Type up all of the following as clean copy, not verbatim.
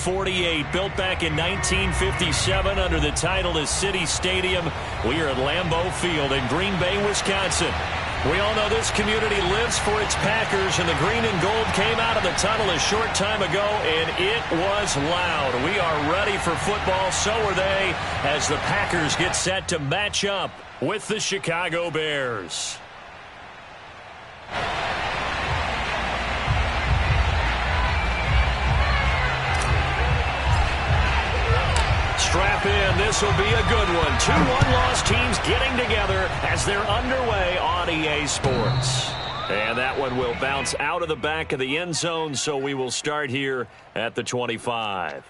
48, built back in 1957 under the title of City Stadium. We are at Lambeau Field in Green Bay, Wisconsin. We all know this community lives for its Packers, and the green and gold came out of the tunnel a short time ago, and it was loud. We are ready for football, so are they, as the Packers get set to match up with the Chicago Bears. Strap in. This will be a good one. Two one-loss teams getting together as they're underway on EA Sports. And that one will bounce out of the back of the end zone, so we will start here at the 25.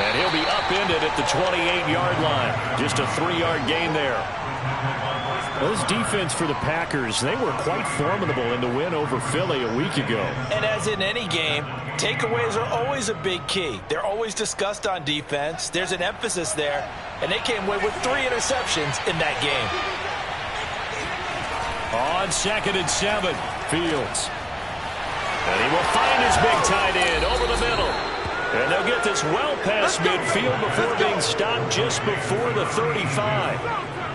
And he'll be upended at the 28-yard line. Just a 3-yard gain there. Well, this defense for the Packers, they were quite formidable in the win over Philly a week ago. And as in any game, takeaways are always a big key. They're always discussed on defense. There's an emphasis there, and they came away with 3 interceptions in that game. On 2nd and 7, Fields. And he will find his big tight end over the middle. And they'll get this well past midfield before being stopped just before the 35.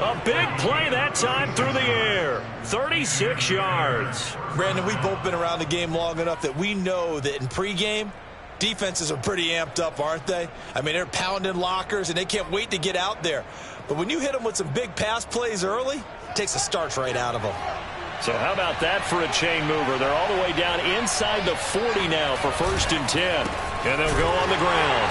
A big play that time through the air. 36 yards. Brandon, we've both been around the game long enough that we know that in pregame, defenses are pretty amped up, aren't they? I mean, they're pounding lockers, and they can't wait to get out there. But when you hit them with some big pass plays early, it takes a starch right out of them. So how about that for a chain mover? They're all the way down inside the 40 now for 1st and 10. And they'll go on the ground.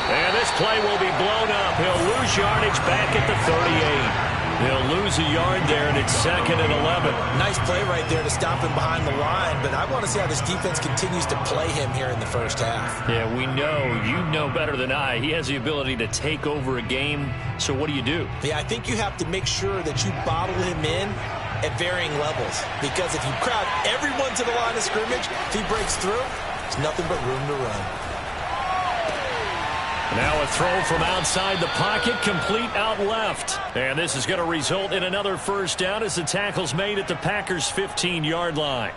And this play will be blown up. He'll lose yardage back at the 38. He'll lose a yard there, and it's 2nd and 11. Nice play right there to stop him behind the line, but I want to see how this defense continues to play him here in the first half. Yeah, we know. You know better than I. He has the ability to take over a game. So what do? Yeah, I think you have to make sure that you bottle him in at varying levels, because if you crowd everyone to the line of scrimmage, if he breaks through, there's nothing but room to run. Now a throw from outside the pocket, complete out left. And this is going to result in another first down as the tackle's made at the Packers' 15-yard line.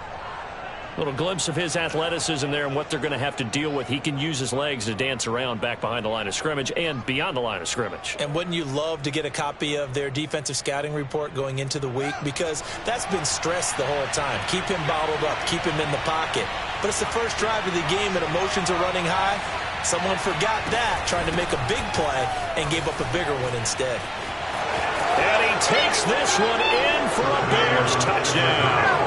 A little glimpse of his athleticism there and what they're going to have to deal with. He can use his legs to dance around back behind the line of scrimmage and beyond the line of scrimmage. And wouldn't you love to get a copy of their defensive scouting report going into the week? Because that's been stressed the whole time. Keep him bottled up. Keep him in the pocket. But it's the first drive of the game and emotions are running high. Someone forgot that, trying to make a big play, and gave up a bigger one instead. And he takes this one in for a Bears touchdown.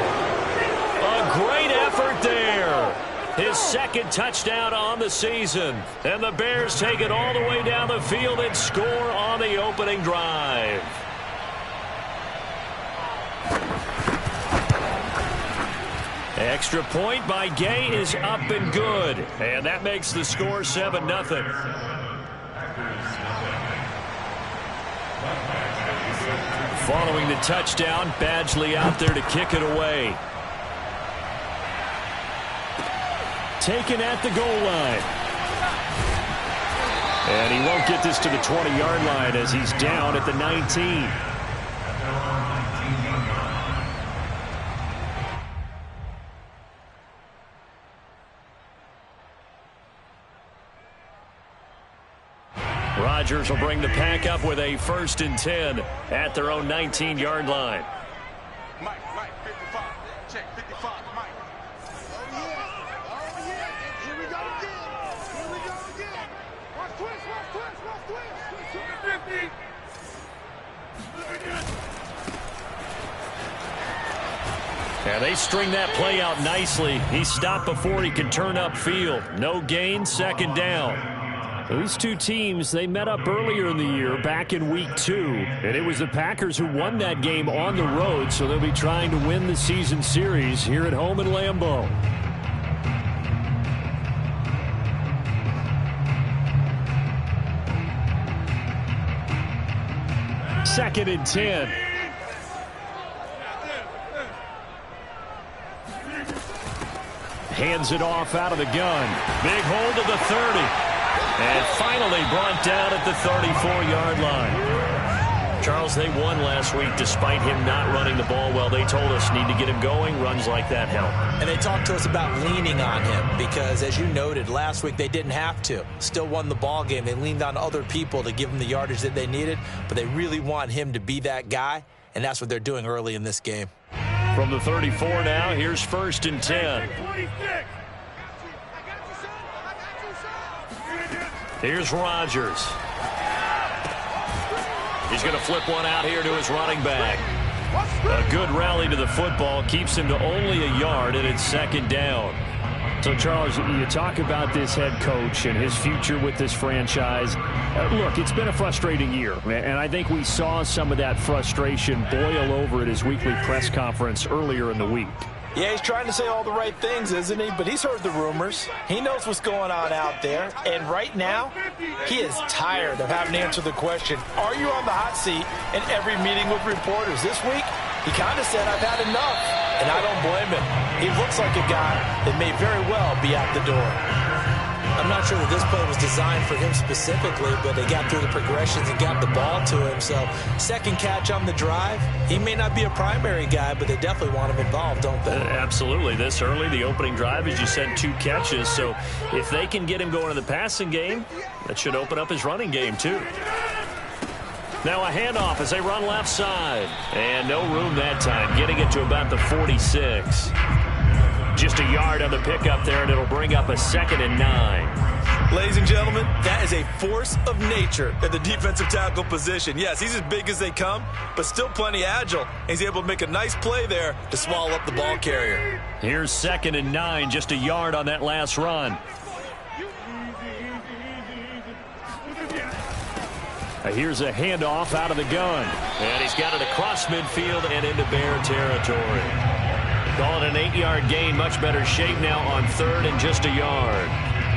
A great effort there. His 2nd touchdown on the season. And the Bears take it all the way down the field and score on the opening drive. Extra point by Gay is up and good. And that makes the score 7-0. Following the touchdown, Badgley out there to kick it away. Taken at the goal line. And he won't get this to the 20-yard line as he's down at the 19. Rodgers will bring the pack up with a 1st and 10 at their own 19-yard line. Mike, 55. Check, 55, Mike. Oh, yeah. Here we go again. Watch twist. 50. And they string that play out nicely. He stopped before he could turn upfield. No gain, 2nd down. These two teams, they met up earlier in the year back in week 2. And it was the Packers who won that game on the road, so they'll be trying to win the season series here at home in Lambeau. 2nd and 10. Hands it off out of the gun. Big hold of the 30. And finally brought down at the 34-yard line. Charles, they won last week despite him not running the ball well. They told us need to get him going. Runs like that help. And they talked to us about leaning on him because, as you noted, last week they didn't have to. Still won the ball game. They leaned on other people to give them the yardage that they needed, but they really want him to be that guy, and that's what they're doing early in this game. From the 34 now, here's 1st and 10. Here's Rodgers. He's going to flip one out here to his running back. A good rally to the football keeps him to only a yard, and it's 2nd down. So, Charles, you talk about this head coach and his future with this franchise. Look, it's been a frustrating year, and I think we saw some of that frustration boil over at his weekly press conference earlier in the week. Yeah, he's trying to say all the right things, isn't he? But he's heard the rumors. He knows what's going on out there. And right now, he is tired of having to answer the question, are you on the hot seat in every meeting with reporters? This week, he kind of said, I've had enough. And I don't blame him. He looks like a guy that may very well be out the door. I'm not sure that this play was designed for him specifically, but they got through the progressions and got the ball to him. So, second catch on the drive. He may not be a primary guy, but they definitely want him involved, don't they? Absolutely. This early, the opening drive, as you said, 2 catches. So, if they can get him going in the passing game, that should open up his running game, too. Now a handoff as they run left side. And no room that time, getting it to about the 46. Just a yard on the pickup there, and it'll bring up a 2nd and 9. Ladies and gentlemen, that is a force of nature at the defensive tackle position. Yes, he's as big as they come, but still plenty agile. He's able to make a nice play there to swallow up the ball carrier. Here's 2nd and 9, just a yard on that last run. Here's a handoff out of the gun. And he's got it across midfield and into Bear territory. Call it an 8-yard gain. Much better shape now on 3rd and just a yard.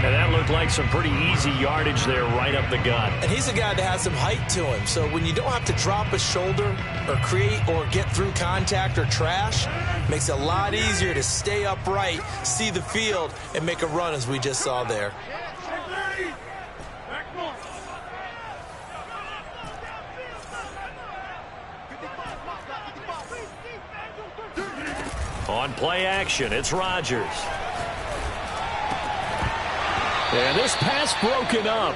And that looked like some pretty easy yardage there right up the gut. And he's a guy that has some height to him. So when you don't have to drop a shoulder or create or get through contact or trash, makes it a lot easier to stay upright, see the field, and make a run as we just saw there. On play action, it's Rodgers. And this pass broken up.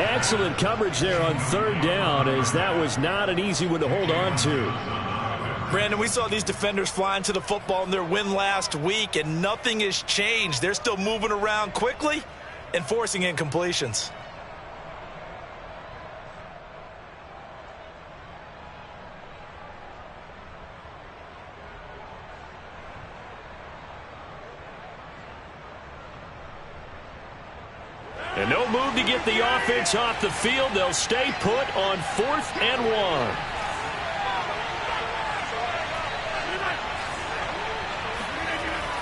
Excellent coverage there on 3rd down, as that was not an easy one to hold on to. Brandon, we saw these defenders flying to the football in their win last week, and nothing has changed. They're still moving around quickly and forcing incompletions. And no move to get the offense off the field. They'll stay put on 4th and 1.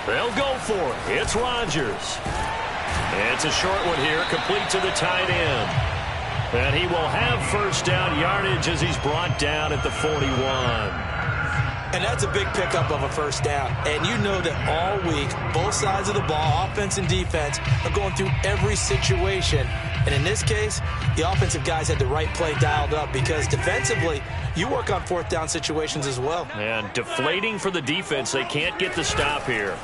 They'll go for it. It's Rodgers. It's a short one here, complete to the tight end. And he will have 1st down yardage as he's brought down at the 41. And that's a big pickup of a 1st down. And you know that all week, both sides of the ball, offense and defense, are going through every situation. And in this case, the offensive guys had the right play dialed up because defensively, you work on 4th down situations as well. And deflating for the defense. They can't get the stop here.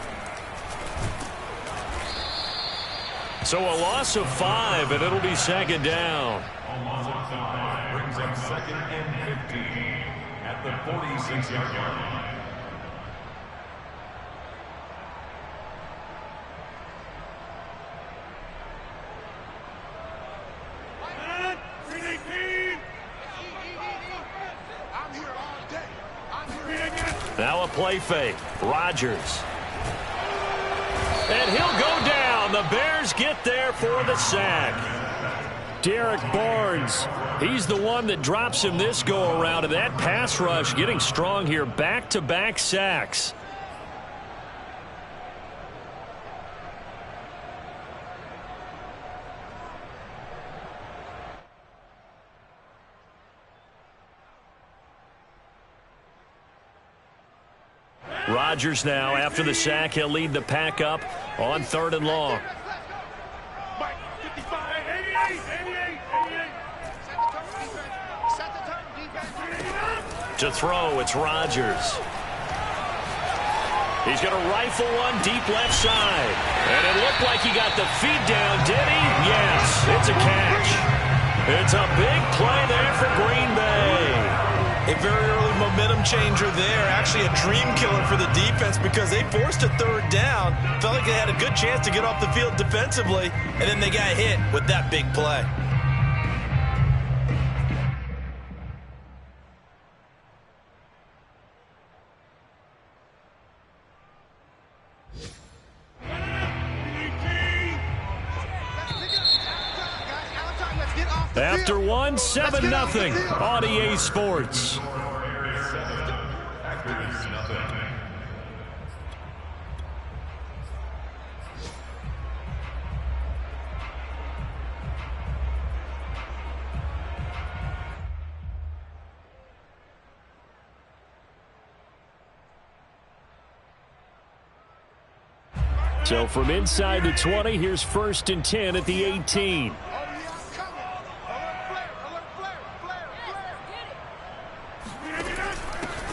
So a loss of 5, and it'll be 2nd down. A loss of 5 brings up 2nd and 15 at the 46-yard line. Now a play fake. Rodgers. And he'll go down. The Bears get there for the sack. Derek Barnes, he's the one that drops him this go-around. And that pass rush getting strong here. Back-to-back sacks. Rodgers now, after the sack, he'll lead the pack up on 3rd and long. To throw, it's Rodgers. He's going to rifle one deep left side. And it looked like he got the feet down, did he? Yes, it's a catch. It's a big play there for Green Bay. A very early momentum changer there. Actually a dream killer for the defense because they forced a 3rd down. Felt like they had a good chance to get off the field defensively, and then they got hit with that big play. After one, 7-0 on EA Sports. So from inside the 20, here's 1st and 10 at the 18.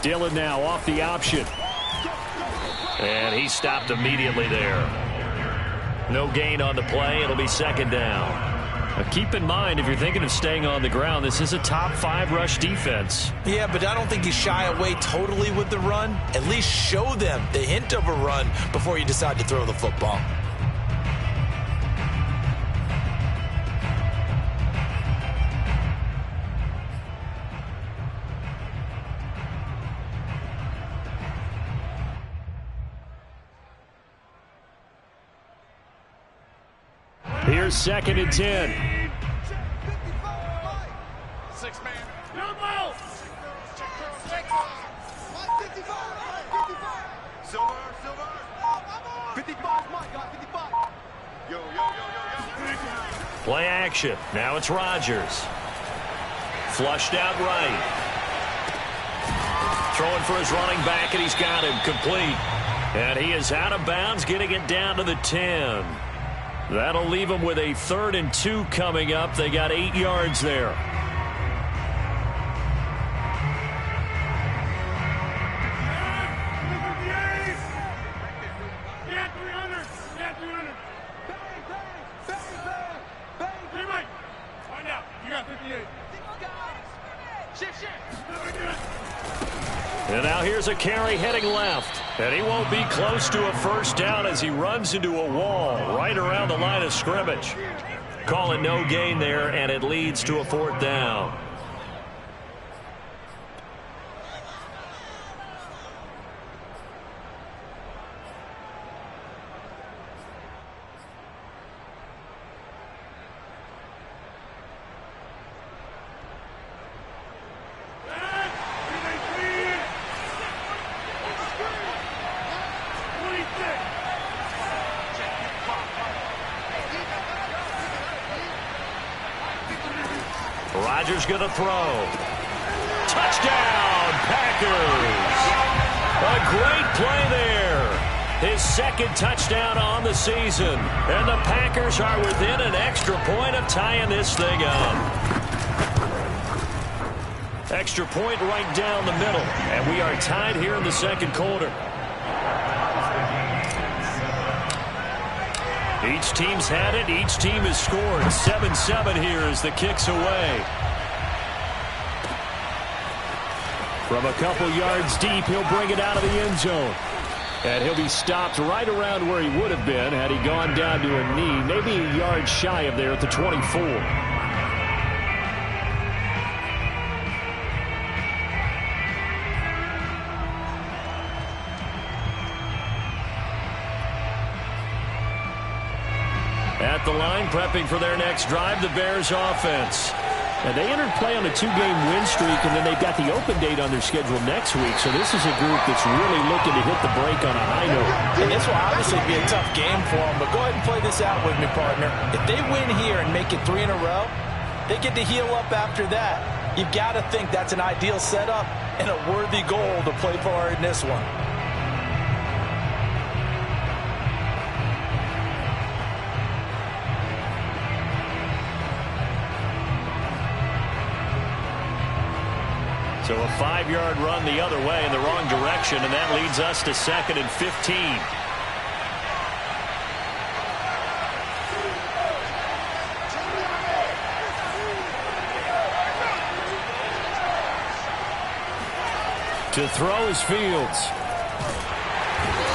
Dillon now off the option. And he stopped immediately there. No gain on the play. It'll be 2nd down. Now keep in mind, if you're thinking of staying on the ground, this is a top 5 rush defense. Yeah, but I don't think you shy away totally with the run. At least show them the hint of a run before you decide to throw the football. Here's 2nd and 10. 6-man. Silver. 55, Mike, got 55. Yo. Play action. Now it's Rodgers. Flushed out right. Throwing for his running back, and he's got him complete. And he is out of bounds, getting it down to the 10. That'll leave them with a 3rd and 2 coming up. They got 8 yards there. And now here's a carry heading left. And he won't be close to a 1st down as he runs into a wall right around the line of scrimmage. Call it no gain there, and it leads to a 4th down. Rodgers going to throw. Touchdown, Packers. A great play there. His 2nd touchdown on the season. And the Packers are within an extra point of tying this thing up. Extra point right down the middle. And we are tied here in the 2nd quarter. Each team's had it. Each team has scored. 7-7 here as the kick's away. From a couple yards deep, he'll bring it out of the end zone. And he'll be stopped right around where he would have been had he gone down to a knee, maybe a yard shy of there at the 24. At the line, prepping for their next drive, the Bears offense. And they entered play on a 2-game win streak, and then they've got the open date on their schedule next week. So this is a group that's really looking to hit the break on a high note. And this will obviously be a tough game for them, but go ahead and play this out with me, partner. If they win here and make it 3 in a row, they get to heal up after that. You've got to think that's an ideal setup and a worthy goal to play for in this one. So a 5-yard run the other way in the wrong direction, and that leads us to 2nd and 15. To throw is Fields.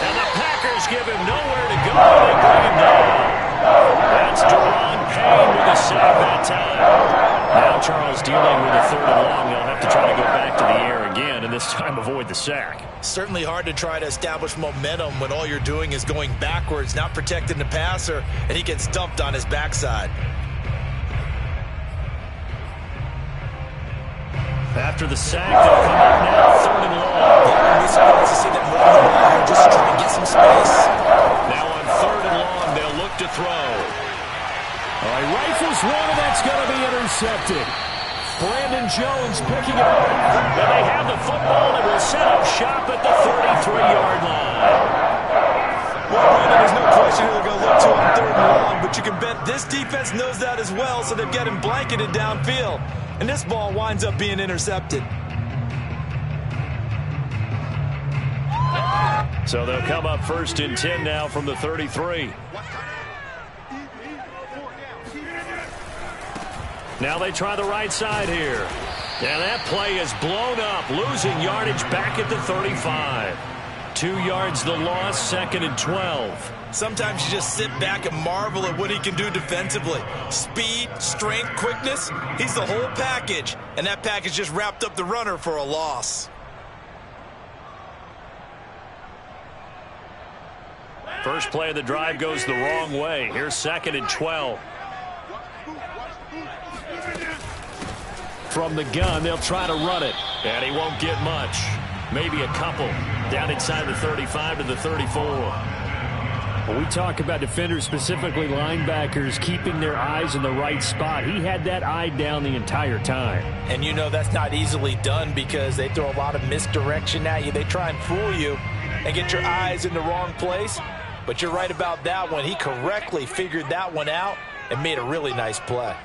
And the Packers give him nowhere to go. They bring him down. That's Deron Payne with a sack that time. Now Charles dealing with a 3rd and long. They'll have to try to go back to the air again, and this time avoid the sack. Certainly hard to try to establish momentum when all you're doing is going backwards, not protecting the passer, and he gets dumped on his backside. After the sack, they'll come up now 3rd and long. Yeah, I wouldn't be surprised to see them run the ball here just to try and get some space. Now on 3rd and long, they'll look to throw. All right, rifles one, and that's going to be intercepted. Brandon Jones picking it up. And they have the football and will set up shop at the 33-yard line. Well, Brandon, there's no question who they're going to look to on 3rd and long, but you can bet this defense knows that as well, so they're getting blanketed downfield. And this ball winds up being intercepted. So they'll come up 1st and 10 now from the 33. Now they try the right side here. And that play is blown up, losing yardage back at the 35. 2 yards the loss, 2nd and 12. Sometimes you just sit back and marvel at what he can do defensively. Speed, strength, quickness, he's the whole package. And that package just wrapped up the runner for a loss. First play of the drive goes the wrong way. Here's 2nd and 12. From the gun, they'll try to run it. And he won't get much. Maybe a couple. Down inside the 35 to the 34. When we talk about defenders, specifically linebackers, keeping their eyes in the right spot, he had that eye down the entire time. And you know that's not easily done because they throw a lot of misdirection at you. They try and fool you and get your eyes in the wrong place. But you're right about that one. He correctly figured that one out and made a really nice play.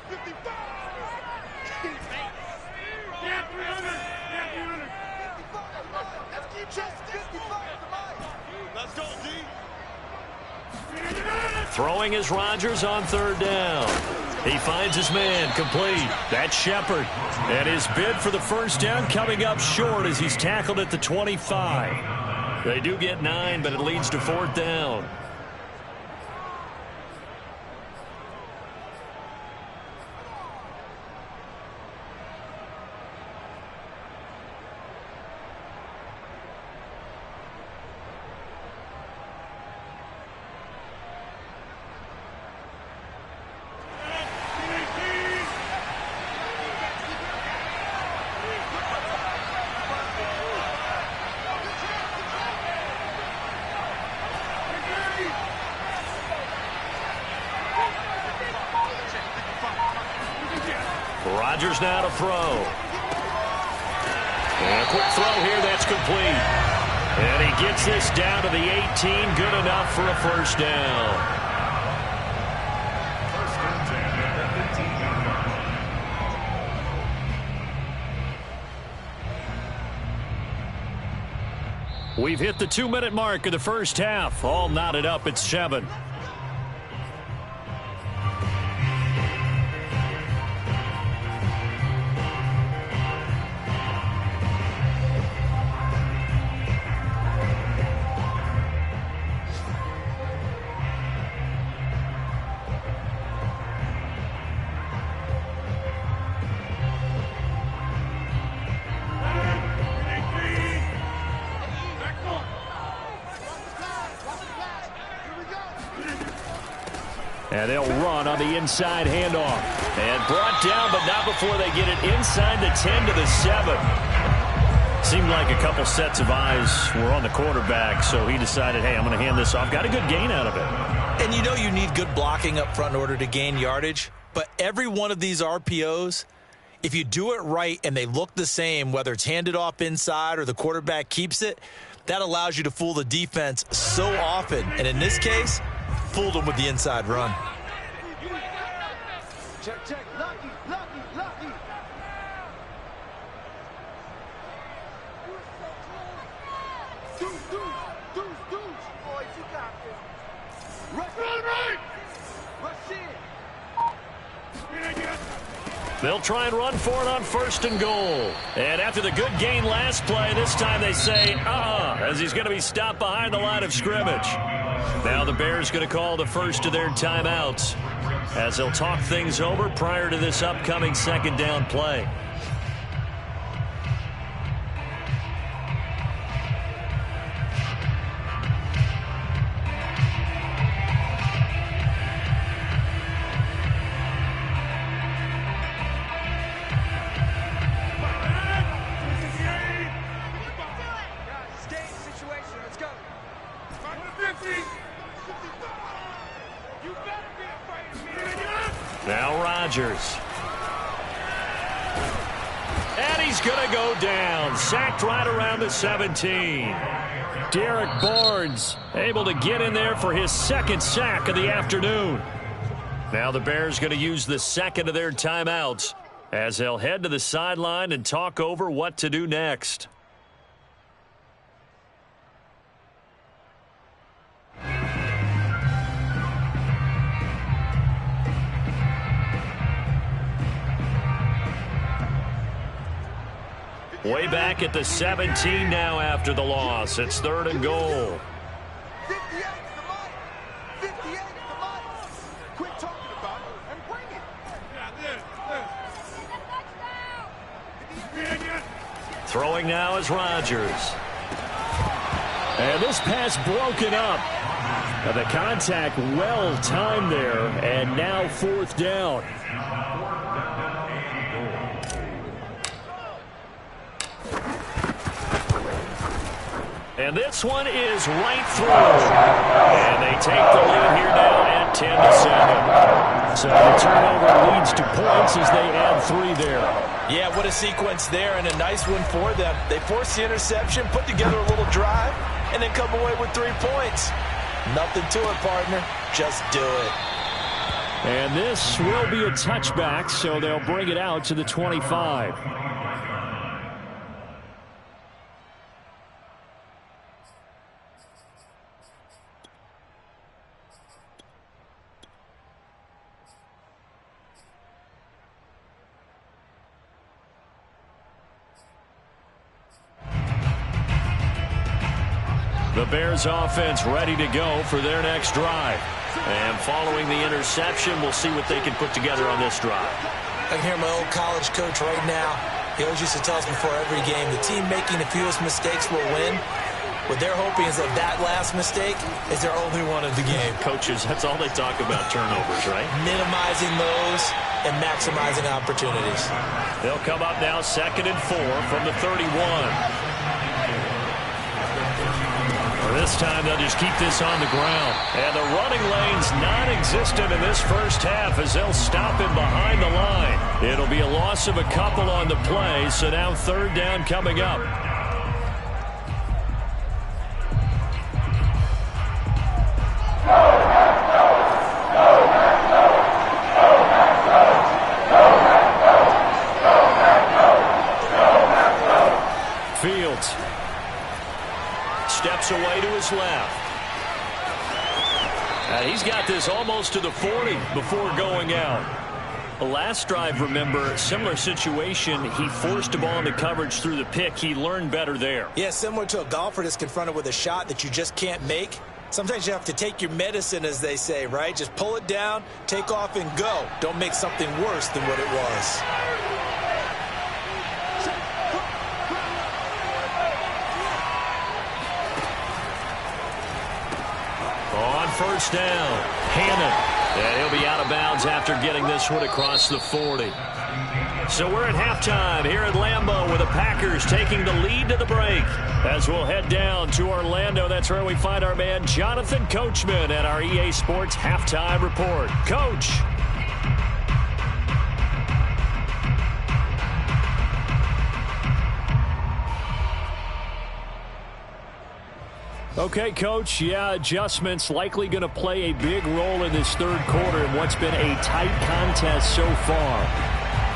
Throwing is Rodgers on 3rd down. He finds his man complete. That's Shepard. And his bid for the 1st down coming up short as he's tackled at the 25. They do get 9, but it leads to 4th down. Rodgers now to throw. And a quick throw here, that's complete. And he gets this down to the 18, good enough for a 1st down. 1st and 10 at the 15. We've hit the 2-minute mark of the 1st half. All knotted up at 7. And they'll run on the inside handoff. And brought down, but not before they get it inside the 10 to the 7. Seemed like a couple sets of eyes were on the quarterback, so he decided, hey, I'm going to hand this off. Got a good gain out of it. And you know you need good blocking up front in order to gain yardage. But every one of these RPOs, if you do it right and they look the same, whether it's handed off inside or the quarterback keeps it, that allows you to fool the defense so often. And in this case, fooled them with the inside run. Check, check. Lucky, lucky, lucky. Boys, you got this. Rush in. They'll try and run for it on 1st and goal. And after the good gain last play, this time they say, as he's going to be stopped behind the line of scrimmage. Now the Bears going to call the first of their timeouts as they'll talk things over prior to this upcoming 2nd down play. Now Rodgers. And he's going to go down. Sacked right around the 17. Derek Barnes able to get in there for his 2nd sack of the afternoon. Now the Bears going to use the 2nd of their timeouts as they'll head to the sideline and talk over what to do next. Way back at the 17 now after the loss. It's 3rd and goal. 58 is the money. 58 is the money. Quit talking about it and bring it. Throwing now is Rodgers. And this pass broken up. Now the contact well timed there, and now 4th down. And this one is right through. And they take the lead here now at 10-7. So the turnover leads to points as they add 3 there. Yeah, what a sequence there, and a nice one for them. They force the interception, put together a little drive, and then come away with 3 points. Nothing to it, partner. Just do it. And this will be a touchback, so they'll bring it out to the 25. The Bears offense ready to go for their next drive. And following the interception, we'll see what they can put together on this drive. I can hear my old college coach right now. He always used to tell us before every game, the team making the fewest mistakes will win. What they're hoping is that last mistake is their only one of the game. Coaches, that's all they talk about, turnovers, right? Minimizing those and maximizing opportunities. They'll come up now 2nd and 4 from the 31. This time they'll just keep this on the ground. And the running lane's non-existent in this first half as they'll stop him behind the line. It'll be a loss of a couple on the play, so now 3rd down coming up. Fields steps away to his left. And he's got this almost to the 40 before going out. The last drive, remember, similar situation. He forced a ball into coverage through the pick. He learned better there. Yeah, similar to a golfer that's confronted with a shot that you just can't make. Sometimes you have to take your medicine, as they say, right? Just pull it down, take off, and go. Don't make something worse than what it was. On 1st down, Hannon. And he'll be out of bounds after getting this one across the 40. So we're at halftime here at Lambeau with the Packers taking the lead to the break. As we'll head down to Orlando, that's where we find our man Jonathan Coachman at our EA Sports Halftime Report. Coach. Okay, Coach, yeah, adjustments likely going to play a big role in this 3rd quarter in what's been a tight contest so far.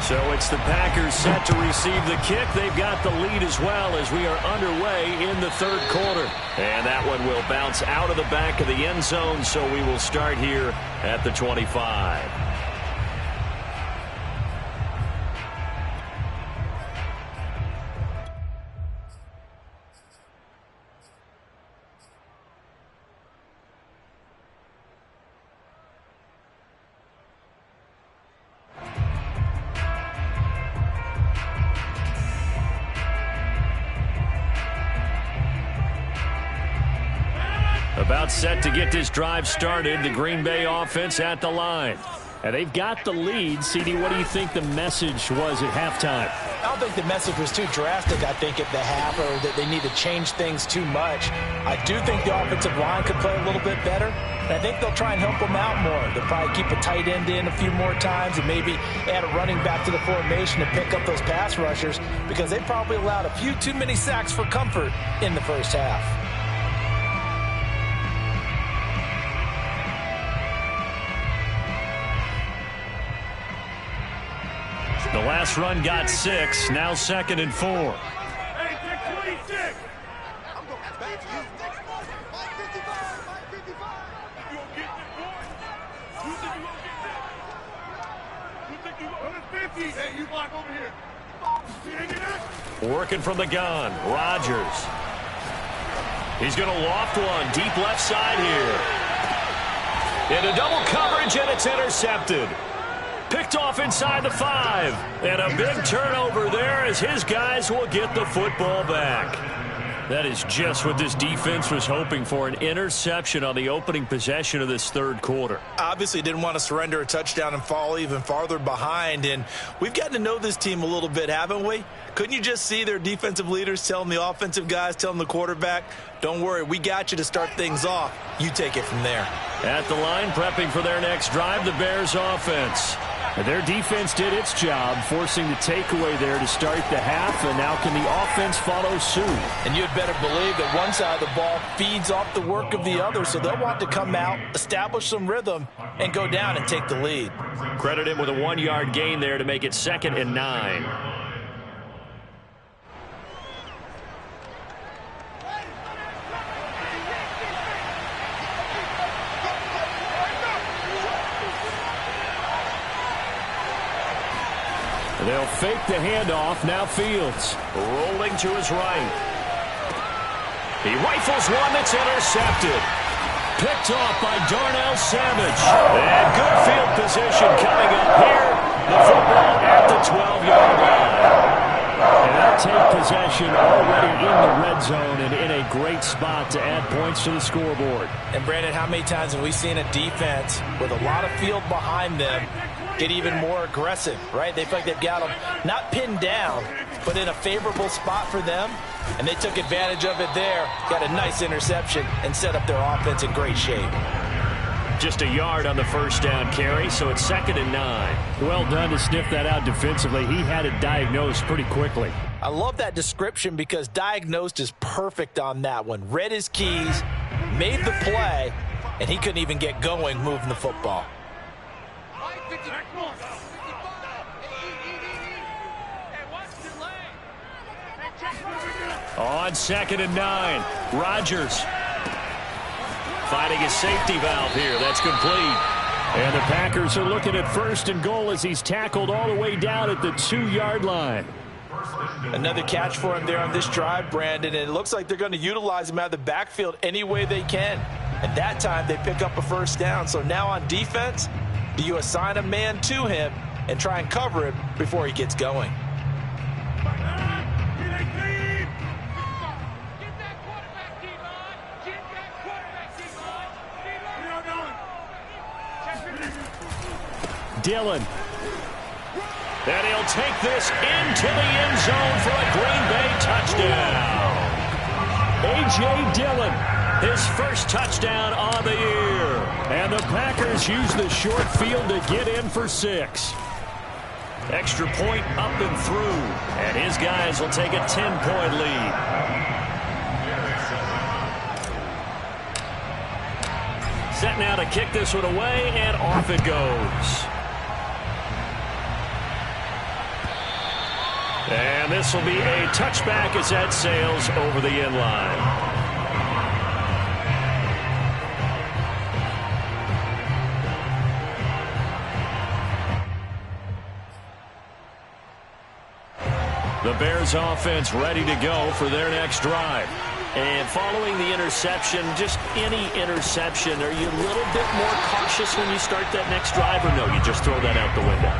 So it's the Packers set to receive the kick. They've got the lead as well as we are underway in the third quarter. And that one will bounce out of the back of the end zone, so we will start here at the 25. About set to get this drive started. The Green Bay offense at the line. And they've got the lead. CD, what do you think the message was at halftime? I don't think the message was too drastic, I think, at the half, or that they need to change things too much. I do think the offensive line could play a little bit better. And I think they'll try and help them out more. They'll probably keep a tight end in a few more times and maybe add a running back to the formation to pick up those pass rushers, because they probably allowed a few too many sacks for comfort in the first half. The last run got 6. Now 2nd and 4. I'm going back to you. Mike 55, Mike 55. You gonna get this, boy? You think you gonna get that? You think you gonna 50? Hey, you block over here. You ain't get that? Working from the gun. Rodgers. He's going to loft one. Deep left side here. Into double coverage, and it's intercepted. Picked off inside the 5. And a big turnover there as his guys will get the football back. That is just what this defense was hoping for, an interception on the opening possession of this third quarter. Obviously didn't want to surrender a touchdown and fall even farther behind. And we've gotten to know this team a little bit, haven't we? Couldn't you just see their defensive leaders telling the offensive guys, telling the quarterback, don't worry, we got you to start things off. You take it from there. At the line, prepping for their next drive, the Bears offense. Their defense did its job, forcing the takeaway there to start the half, and now can the offense follow suit? And you'd better believe that one side of the ball feeds off the work of the other, so they'll want to come out, establish some rhythm, and go down and take the lead. Credit him with a 1-yard gain there to make it 2nd and 9. They'll fake the handoff. Now Fields rolling to his right. He rifles one that's intercepted. Picked off by Darnell Savage. And good field position coming up here. The football at the 12-yard line. And they'll take possession already in the red zone and in a great spot to add points to the scoreboard. And Brandon, how many times have we seen a defense with a lot of field behind them get even more aggressive, right? They feel like they've got them not pinned down, but in a favorable spot for them, and they took advantage of it there, got a nice interception, and set up their offense in great shape. Just a yard on the first down carry, so it's 2nd and 9. Well done to sniff that out defensively. He had it diagnosed pretty quickly. I love that description because diagnosed is perfect on that one. Read his keys, made the play, and he couldn't even get going moving the football. On 2nd and 9, Rodgers finding a safety valve here. That's complete. And the Packers are looking at 1st and goal as he's tackled all the way down at the 2-yard line. Another catch for him there on this drive, Brandon, and it looks like they're going to utilize him out of the backfield any way they can. And that time they pick up a first down. So now on defense, do you assign a man to him and try and cover him before he gets going? Dillon. And he'll take this into the end zone for a Green Bay touchdown. A.J. Dillon, his first touchdown on the year. And the Packers use the short field to get in for 6. Extra point up and through. And his guys will take a 10-point lead. Set now to kick this one away, and off it goes. this will be a touchback as that sails over the end line. The Bears offense ready to go for their next drive. And following the interception, just any interception, are you a little bit more cautious when you start that next drive, or no, you just throw that out the window?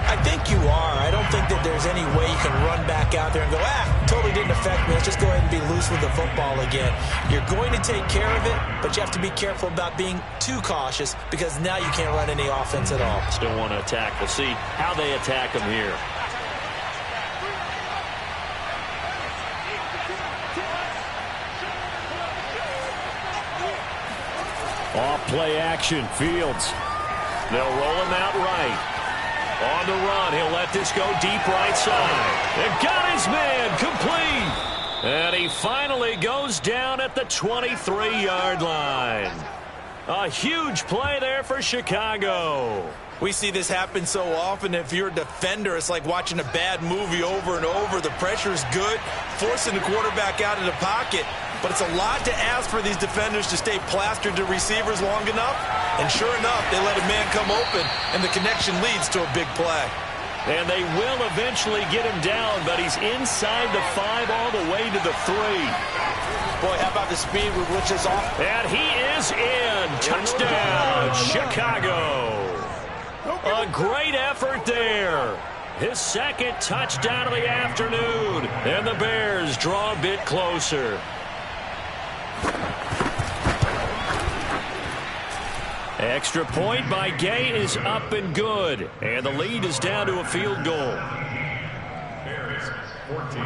I think you are. I don't think that there's any way you can run back out there and go, totally didn't affect me. Let's just go ahead and be loose with the football again. You're going to take care of it, but you have to be careful about being too cautious because now you can't run any offense at all. Still want to attack. We'll see how they attack them here. Off play action, Fields. They'll roll him out right. On the run, he'll let this go deep right side. They've got his man complete. And he finally goes down at the 23-yard line. A huge play there for Chicago. We see this happen so often. If you're a defender, it's like watching a bad movie over and over. The pressure is good, forcing the quarterback out of the pocket. But it's a lot to ask for these defenders to stay plastered to receivers long enough. And sure enough, they let a man come open, and the connection leads to a big play. And they will eventually get him down, but he's inside the 5 all the way to the 3. Boy, how about the speed with which is off? And he is in. Touchdown, Chicago. A great effort there. His second touchdown of the afternoon. And the Bears draw a bit closer. Extra point by Gay is up and good. And the lead is down to a field goal. Bears 14.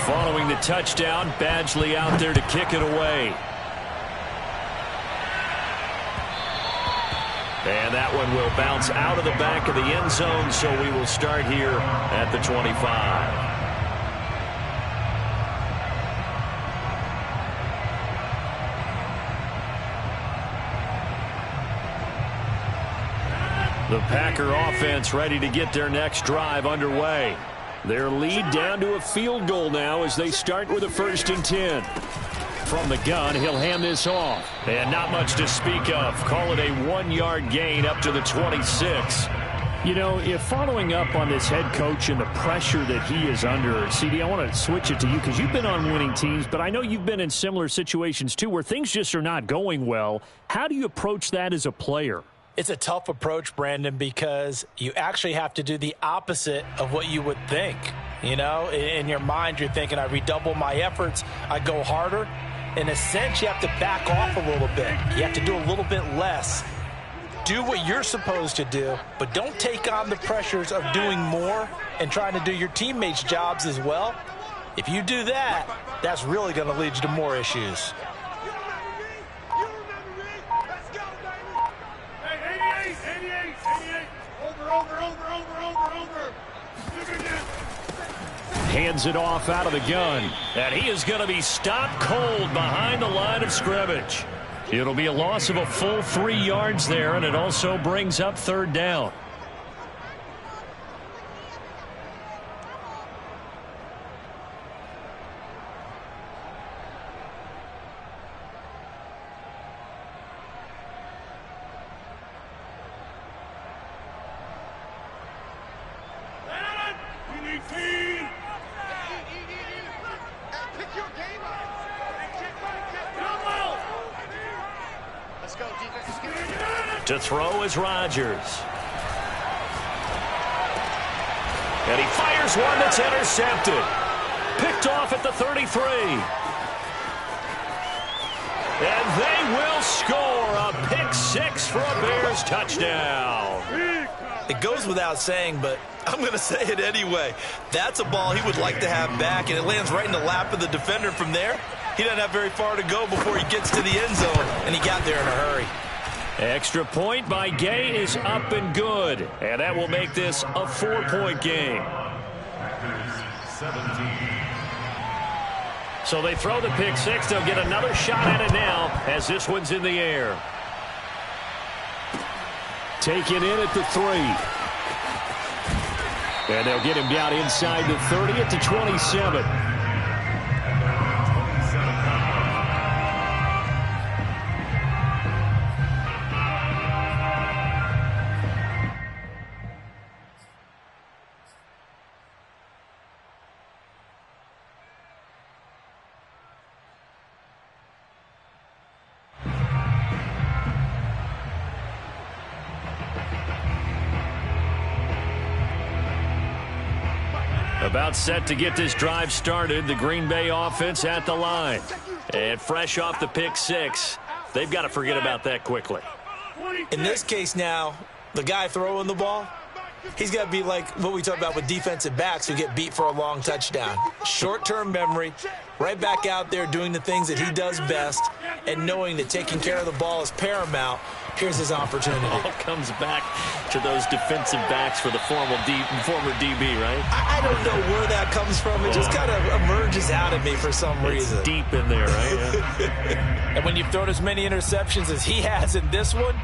Following the touchdown, Badgley out there to kick it away. And that one will bounce out of the back of the end zone, so we will start here at the 25. The Packer offense ready to get their next drive underway. Their lead down to a field goal now as they start with a 1st and 10. From the gun, he'll hand this off. And not much to speak of. Call it a 1-yard gain up to the 26. You know, if following up on this head coach and the pressure that he is under, CD, I want to switch it to you because you've been on winning teams, but I know you've been in similar situations too where things just are not going well. How do you approach that as a player? It's a tough approach, Brandon, because you actually have to do the opposite of what you would think. You know, in your mind, you're thinking, I redouble my efforts, I go harder. In a sense, you have to back off a little bit. You have to do a little bit less. Do what you're supposed to do, but don't take on the pressures of doing more and trying to do your teammates' jobs as well. If you do that, that's really going to lead you to more issues. Hands it off out of the gun. And he is going to be stopped cold behind the line of scrimmage. It'll be a loss of a full 3 yards there, and it also brings up 3rd down. To throw is Rodgers. And he fires one that's intercepted. Picked off at the 33. And they will score a pick 6 for a Bears touchdown. It goes without saying, but I'm going to say it anyway. That's a ball he would like to have back, and it lands right in the lap of the defender from there. He doesn't have very far to go before he gets to the end zone, and he got there in a hurry. Extra point by Gay is up and good. And that will make this a 4-point game. So they throw the pick 6. They'll get another shot at it now as this one's in the air. Taken in at the 3. And they'll get him down inside the 30 at the 27. About set to get this drive started. The Green Bay offense at the line. And fresh off the pick six, they've got to forget about that quickly. In this case now, the guy throwing the ball, he's got to be like what we talk about with defensive backs who get beat for a long touchdown. Short-term memory, right back out there doing the things that he does best, and knowing that taking care of the ball is paramount. Here's his opportunity. All comes back to those defensive backs for the former DB, right? I don't know where that comes from. It just kind of emerges out of me for some reason. It's deep in there, right? And when you've thrown as many interceptions as he has in this one,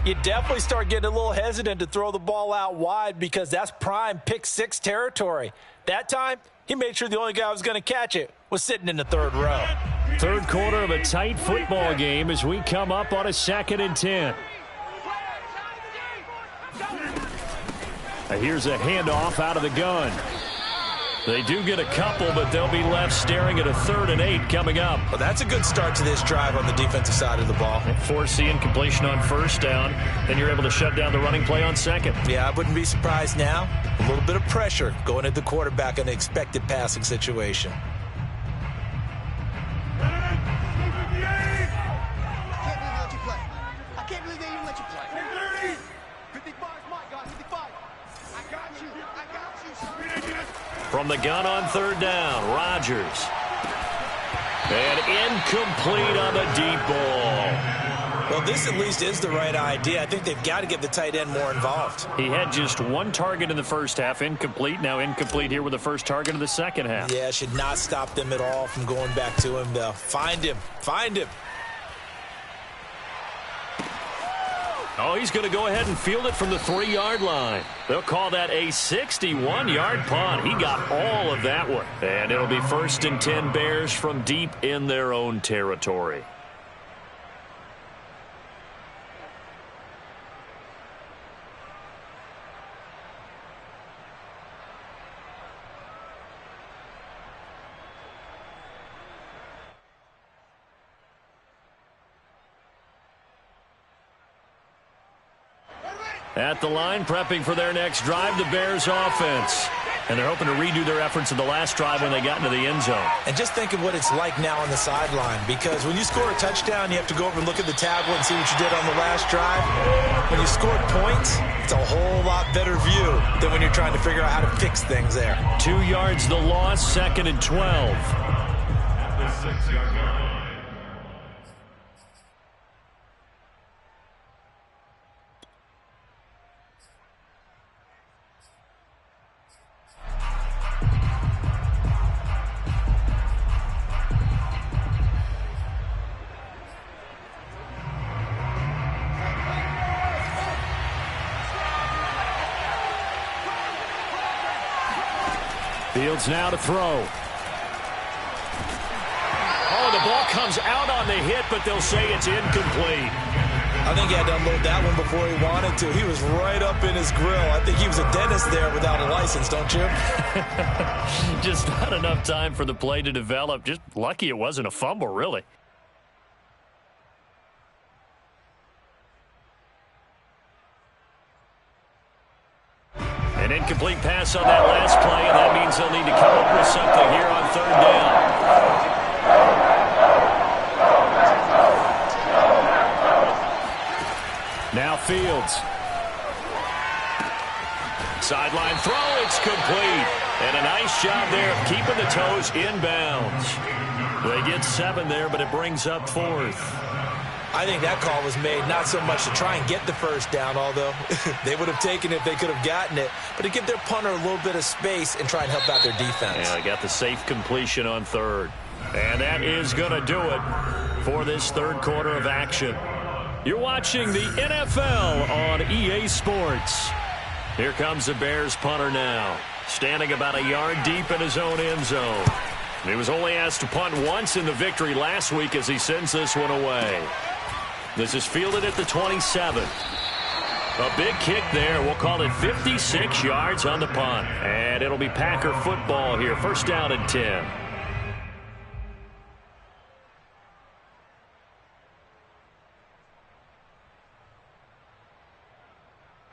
you definitely start getting a little hesitant to throw the ball out wide because that's prime pick six territory. That time, he made sure the only guy who was going to catch it was sitting in the third row. Third quarter of a tight football game as we come up on a 2nd and 10. Here's a handoff out of the gun. They do get a couple, but they'll be left staring at a 3rd and 8 coming up. Well, that's a good start to this drive on the defensive side of the ball. Force the incompletion on first down, then you're able to shut down the running play on second. Yeah, I wouldn't be surprised now. A little bit of pressure going at the quarterback in an expected passing situation. I can't believe they even let you play. 55, Mike, got 55. I got you. From the gun on 3rd down, Rodgers. And incomplete on the deep ball. Well, this at least is the right idea. I think they've got to get the tight end more involved. He had just one target in the first half, incomplete. Now incomplete here with the first target of the second half. Yeah, should not stop them at all from going back to him, though. Find him. Find him. Oh, he's going to go ahead and field it from the 3-yard line. They'll call that a 61-yard punt. He got all of that one. And it'll be 1st and 10 Bears from deep in their own territory. At the line, prepping for their next drive, the Bears offense. And they're hoping to redo their efforts in the last drive when they got into the end zone. And just think of what it's like now on the sideline, because when you score a touchdown, you have to go over and look at the tablet and see what you did on the last drive. When you scored points, it's a whole lot better view than when you're trying to figure out how to fix things there. 2 yards the loss, 2nd and 12. At the 6-yard line. Fields now to throw. Oh, the ball comes out on the hit, but they'll say it's incomplete. I think he had to unload that one before he wanted to. He was right up in his grill. I think he was a dentist there without a license, don't you? Just not enough time for the play to develop. Just lucky it wasn't a fumble, really. An incomplete pass on that last play, and that means they'll need to come up with something here on 3rd down. Now Fields. Sideline throw, it's complete. And a nice job there of keeping the toes inbounds. They get 7 there, but it brings up 4th. I think that call was made not so much to try and get the first down, although they would have taken it if they could have gotten it, but to give their punter a little bit of space and try and help out their defense. Yeah, they got the safe completion on 3rd. And that is going to do it for this 3rd quarter of action. You're watching the NFL on EA Sports. Here comes the Bears punter now, standing about a yard deep in his own end zone. He was only asked to punt once in the victory last week as he sends this one away. This is fielded at the 27. A big kick there. We'll call it 56 yards on the punt. And it'll be Packer football here. First down and 10.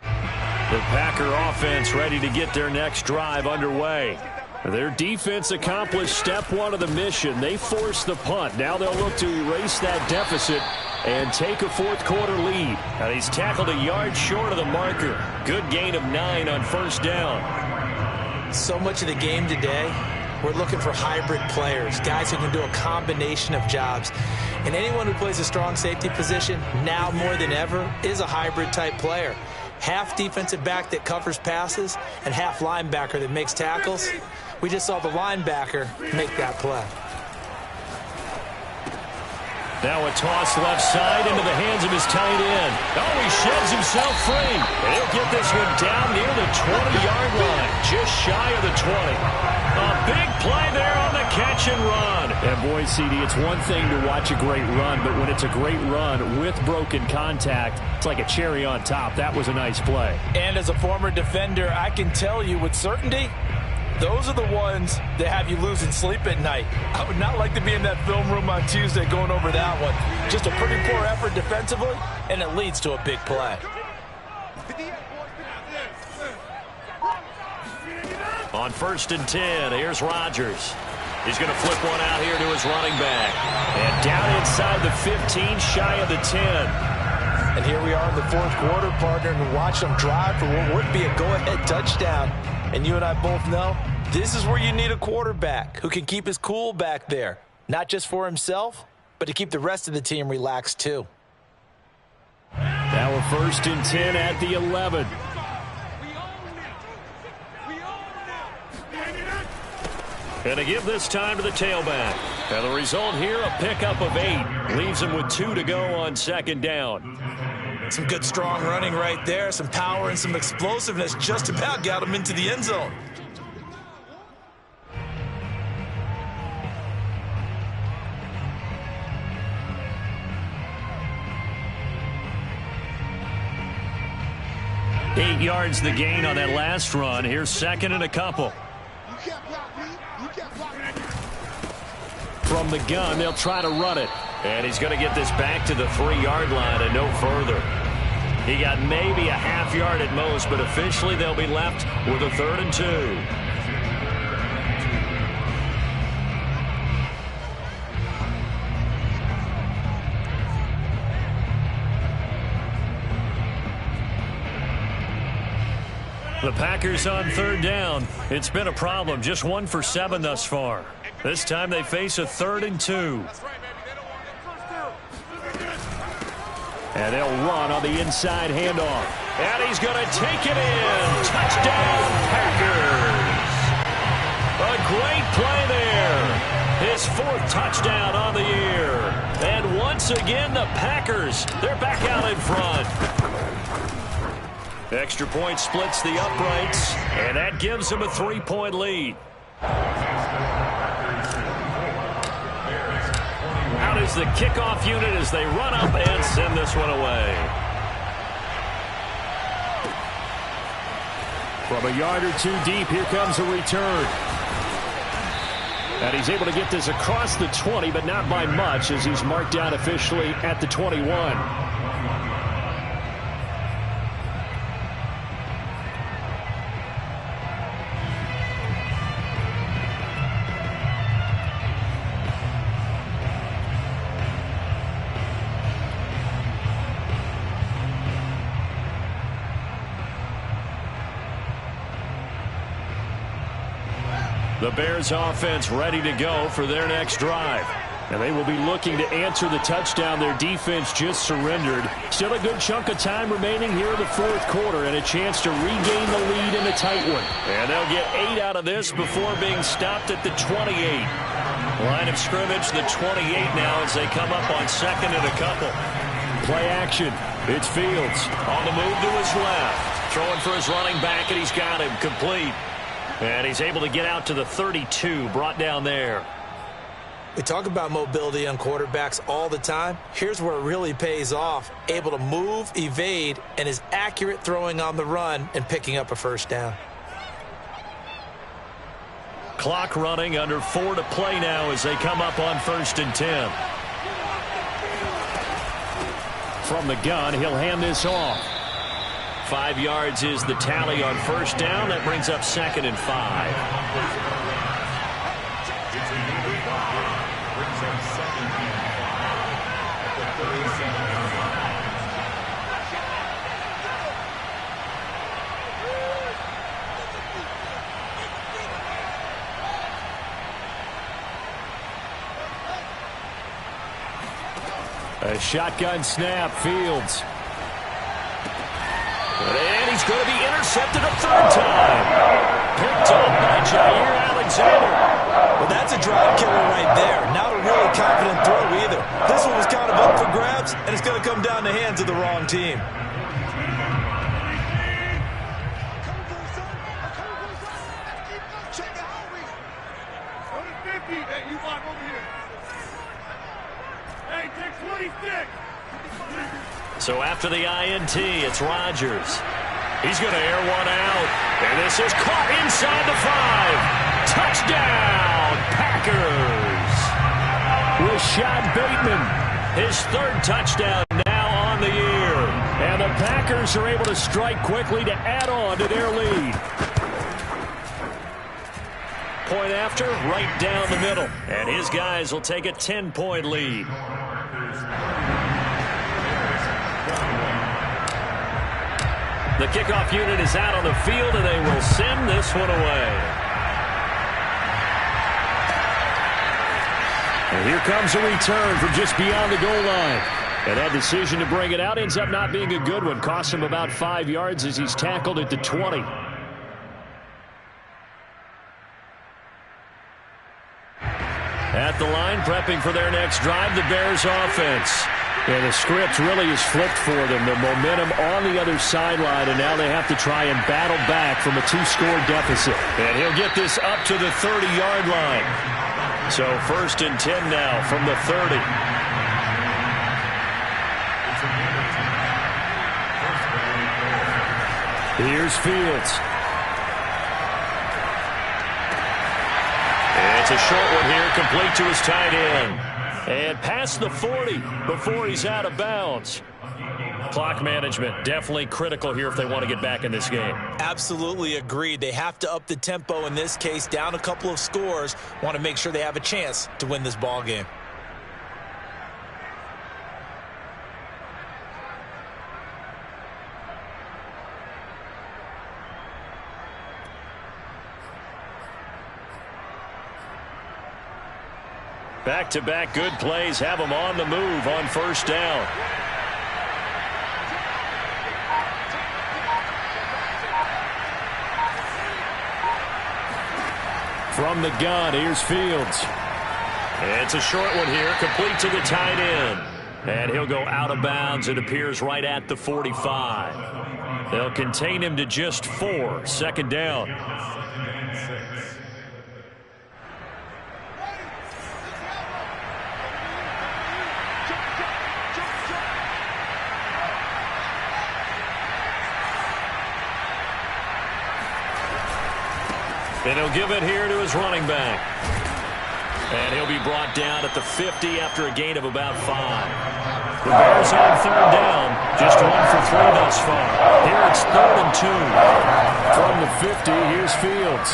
The Packer offense ready to get their next drive underway. Their defense accomplished step one of the mission. They forced the punt. Now they'll look to erase that deficit and take a fourth-quarter lead. And he's tackled a yard short of the marker. Good gain of 9 on first down. So much of the game today, we're looking for hybrid players, guys who can do a combination of jobs. And anyone who plays a strong safety position, now more than ever, is a hybrid-type player. Half defensive back that covers passes and half linebacker that makes tackles. We just saw the linebacker make that play. Now a toss left side into the hands of his tight end. Oh, he sheds himself free. And he'll get this one down near the 20-yard line, just shy of the 20. A big play there on the catch and run. And boy, CD, it's one thing to watch a great run, but when it's a great run with broken contact, it's like a cherry on top. That was a nice play. And as a former defender, I can tell you with certainty, those are the ones that have you losing sleep at night. I would not like to be in that film room on Tuesday going over that one. Just a pretty poor effort defensively, and it leads to a big play. On first and 10, here's Rodgers. He's going to flip one out here to his running back. And down inside the 15, shy of the 10. And here we are in the fourth quarter, partner, and watch them drive for what would be a go-ahead touchdown. And you and I both know this is where you need a quarterback who can keep his cool back there. Not just for himself, but to keep the rest of the team relaxed too. Now a first and 10 at the 11. And to give this time to the tailback. And the result here, a pickup of 8. Leaves him with 2 to go on second down. Some good strong running right there. Some power and some explosiveness just about got him into the end zone. Eight yards the gain on that last run. Here's second and a couple. From the gun, they'll try to run it. And he's going to get this back to the 3-yard line and no further. He got maybe a half yard at most, but officially they'll be left with a 3rd and 2. The Packers on 3rd down. It's been a problem. Just 1 for 7 thus far. This time they face a 3rd and 2. And they'll run on the inside handoff. And he's going to take it in. Touchdown, Packers. A great play there. His 4th touchdown on the year. And once again, the Packers, they're back out in front. Extra point splits the uprights, and that gives them a 3-point lead. Out is the kickoff unit as they run up and send this one away. From a yard or 2 deep, here comes a return. And he's able to get this across the 20, but not by much as he's marked down officially at the 21. The Bears offense ready to go for their next drive. And they will be looking to answer the touchdown their defense just surrendered. Still a good chunk of time remaining here in the fourth quarter and a chance to regain the lead in a tight one. And they'll get 8 out of this before being stopped at the 28. Line of scrimmage, the 28 now as they come up on 2nd and a couple. Play action. It's Fields. On the move to his left. Throwing for his running back, and he's got him complete. And he's able to get out to the 32, brought down there. We talk about mobility on quarterbacks all the time. Here's where it really pays off. Able to move, evade, and is accurate throwing on the run and picking up a first down. Clock running, under 4 to play now as they come up on 1st and 10. From the gun, he'll hand this off. 5 yards is the tally on 1st down. That brings up 2nd and 5. A shotgun snap, Fields. And he's going to be intercepted a 3rd time. Picked up by Jair Alexander. Well, that's a drive killer right there. Not a really confident throw either. This one was kind of up for grabs, and it's going to come down the hands of the wrong team. Hey, you block over here. Hey, take 26. So after the INT, it's Rodgers. He's going to air one out. And this is caught inside the 5. Touchdown, Packers. Rashad Bateman, His 3rd touchdown now on the year. and the Packers are able to strike quickly to add on to their lead. Point after, right down the middle. And his guys will take a 10-point lead. The kickoff unit is out on the field, and they will send this one away. And here comes a return from just beyond the goal line. And that decision to bring it out ends up not being a good one. Cost him about 5 yards as he's tackled at the 20. At the line, prepping for their next drive, the Bears offense. And the script really is flipped for them. The momentum on the other sideline, and now they have to try and battle back from a 2-score deficit. And he'll get this up to the 30-yard line. So 1st and 10 now from the 30. Here's Fields. It's a short one here, complete to his tight end. And past the 40 before he's out of bounds. Clock management definitely critical here if they want to get back in this game. Absolutely agreed. They have to up the tempo in this case, down a couple of scores. Want to make sure they have a chance to win this ball game. Back-to-back good plays have them on the move on 1st down. From the gun, here's Fields. It's a short one here, complete to the tight end. And he'll go out of bounds. It appears right at the 45. They'll contain him to just 4. 2nd down. And he'll give it here to his running back. And he'll be brought down at the 50 after a gain of about 5. The Bears on 3rd down. Just 1 for 3 thus far. Here it's 3rd and 2. From the 50, here's Fields.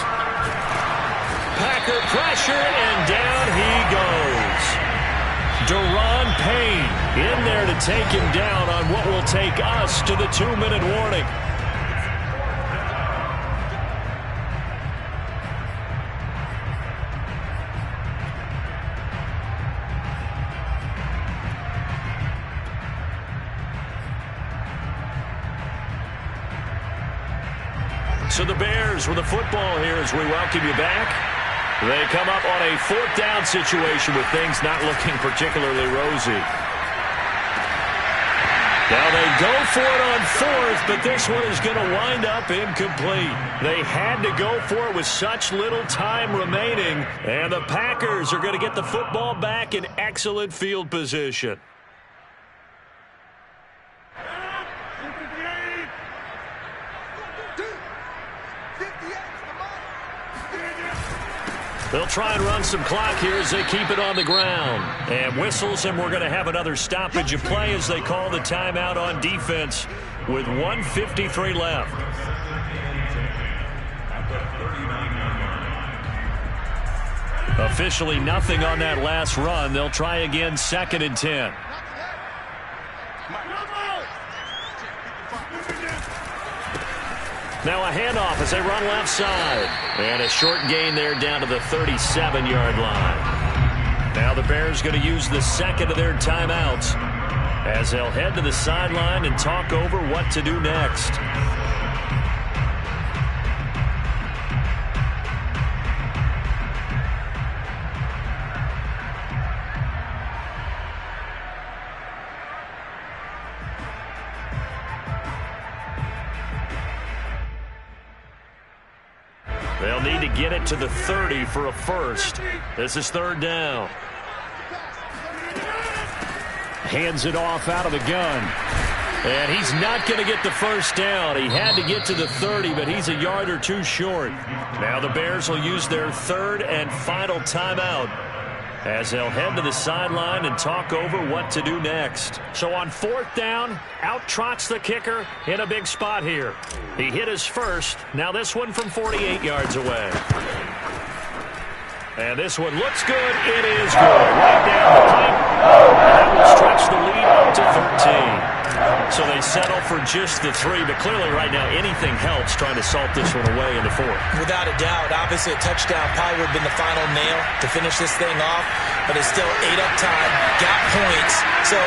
Packer pressure, and down he goes. Daron Payne in there to take him down on what will take us to the 2-minute warning. So the Bears with the football here as we welcome you back. They come up on a 4th down situation with things not looking particularly rosy. Now they go for it on fourth, but this one is going to wind up incomplete. They had to go for it with such little time remaining, and the Packers are going to get the football back in excellent field position. They'll try and run some clock here as they keep it on the ground. And whistles, and we're going to have another stoppage of play as they call the timeout on defense with 1:53 left. Officially nothing on that last run. They'll try again, 2nd and 10. Now a handoff as they run left side. And a short gain there down to the 37-yard line. Now the Bears going to use the second of their timeouts as they'll head to the sideline and talk over what to do next. They'll need to get it to the 30 for a first. This is 3rd down. Hands it off out of the gun. And he's not going to get the first down. He had to get to the 30, but he's a yard or two short. Now the Bears will use their 3rd and final timeout as they'll head to the sideline and talk over what to do next. So on 4th down, out trots the kicker in a big spot here. He hit his first. Now this one from 48 yards away. And this one looks good. It is good. Right down the pipe. That will stretch the lead up to 13. So they settle for just the 3, but clearly right now anything helps trying to salt this one away in the 4th. Without a doubt, obviously a touchdown probably would have been the final nail to finish this thing off, but it's still 8 up time, got points. So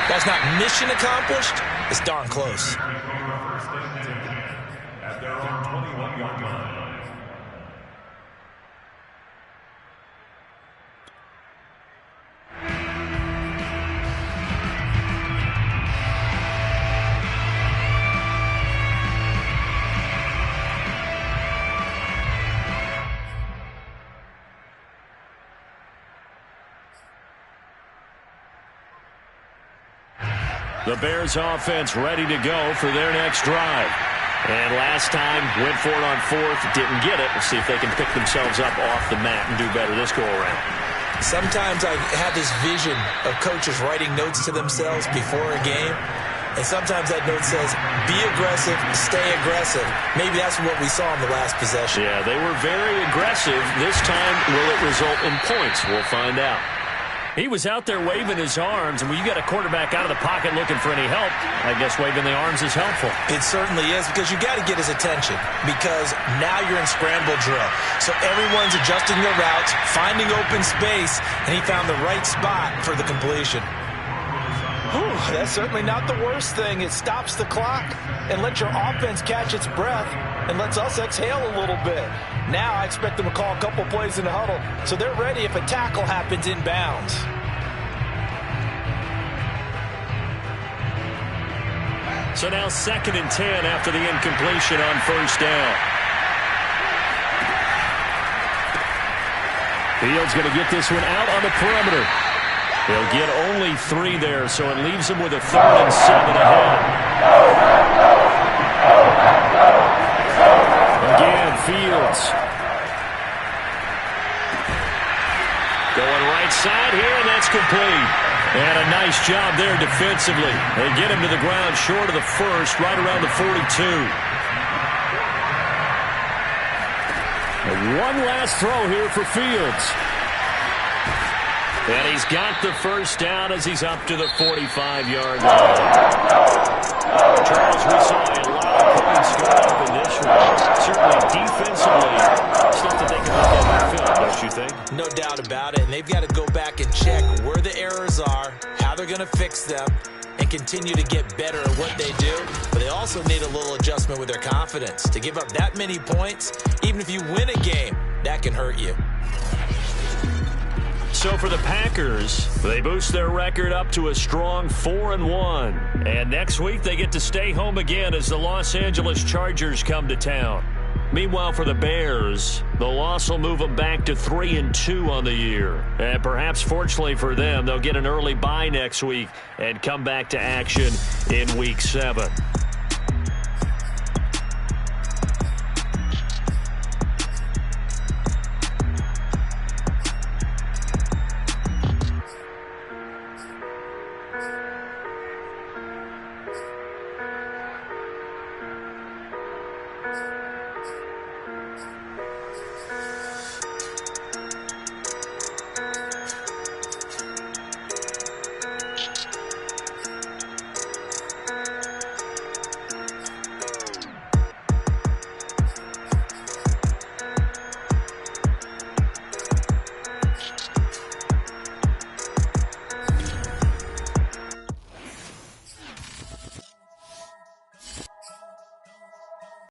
that's not mission accomplished. It's darn close. At their own 21-yard line. The Bears offense ready to go for their next drive. And last time, went for it on 4th, didn't get it. We'll see if they can pick themselves up off the mat and do better this go-around. Sometimes I have this vision of coaches writing notes to themselves before a game, and sometimes that note says, be aggressive, stay aggressive. Maybe that's what we saw in the last possession. Yeah, they were very aggressive. This time, will it result in points? We'll find out. He was out there waving his arms, and when you got a quarterback out of the pocket looking for any help, I guess waving the arms is helpful. It certainly is, because you got to get his attention, because now you're in scramble drill. So everyone's adjusting their routes, finding open space, and he found the right spot for the completion. Whew, that's certainly not the worst thing. It stops the clock and lets your offense catch its breath and lets us exhale a little bit. Now I expect them to call a couple plays in the huddle so they're ready if a tackle happens inbounds. So now 2nd and 10 after the incompletion on 1st down. Fields going to get this one out on the perimeter. They'll get only 3 there, so it leaves them with a 3rd and 7 ahead. Again, Fields. Going right side here, and that's complete. And a nice job there defensively. They get him to the ground short of the 1st, right around the 42. And one last throw here for Fields. And he's got the 1st down as he's up to the 45-yard line. Charles, we saw a lot of points go up in this one. Certainly defensively, stuff that they can look at in the film, don't you think? No doubt about it. And they've got to go back and check where the errors are, how they're going to fix them, and continue to get better at what they do. But they also need a little adjustment with their confidence. To give up that many points, even if you win a game, that can hurt you. So for the Packers, they boost their record up to a strong 4-1. And next week, they get to stay home again as the Los Angeles Chargers come to town. Meanwhile, for the Bears, the loss will move them back to 3-2 on the year. And perhaps fortunately for them, they'll get an early bye next week and come back to action in Week 7.